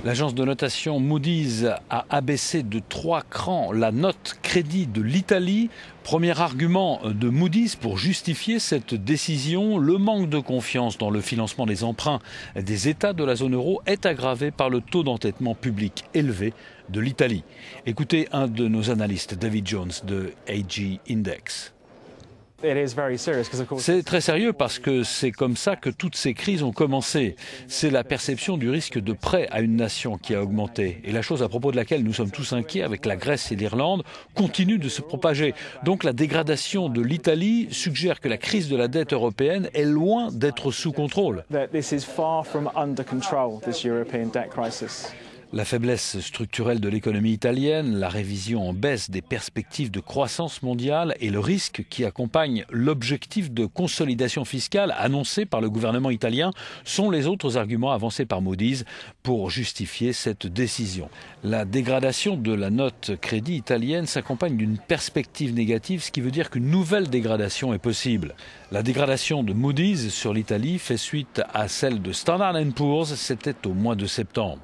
L'agence de notation Moody's a abaissé de 3 crans la note crédit de l'Italie. Premier argument de Moody's pour justifier cette décision, le manque de confiance dans le financement des emprunts des États de la zone euro est aggravé par le taux d'endettement public élevé de l'Italie. Écoutez un de nos analystes, David Jones de AG Index. C'est très sérieux parce que c'est comme ça que toutes ces crises ont commencé. C'est la perception du risque de prêt à une nation qui a augmenté. Et la chose à propos de laquelle nous sommes tous inquiets avec la Grèce et l'Irlande continue de se propager. Donc la dégradation de l'Italie suggère que la crise de la dette européenne est loin d'être sous contrôle. La faiblesse structurelle de l'économie italienne, la révision en baisse des perspectives de croissance mondiale et le risque qui accompagne l'objectif de consolidation fiscale annoncé par le gouvernement italien sont les autres arguments avancés par Moody's pour justifier cette décision. La dégradation de la note crédit italienne s'accompagne d'une perspective négative, ce qui veut dire qu'une nouvelle dégradation est possible. La dégradation de Moody's sur l'Italie fait suite à celle de Standard & Poor's, c'était au mois de septembre.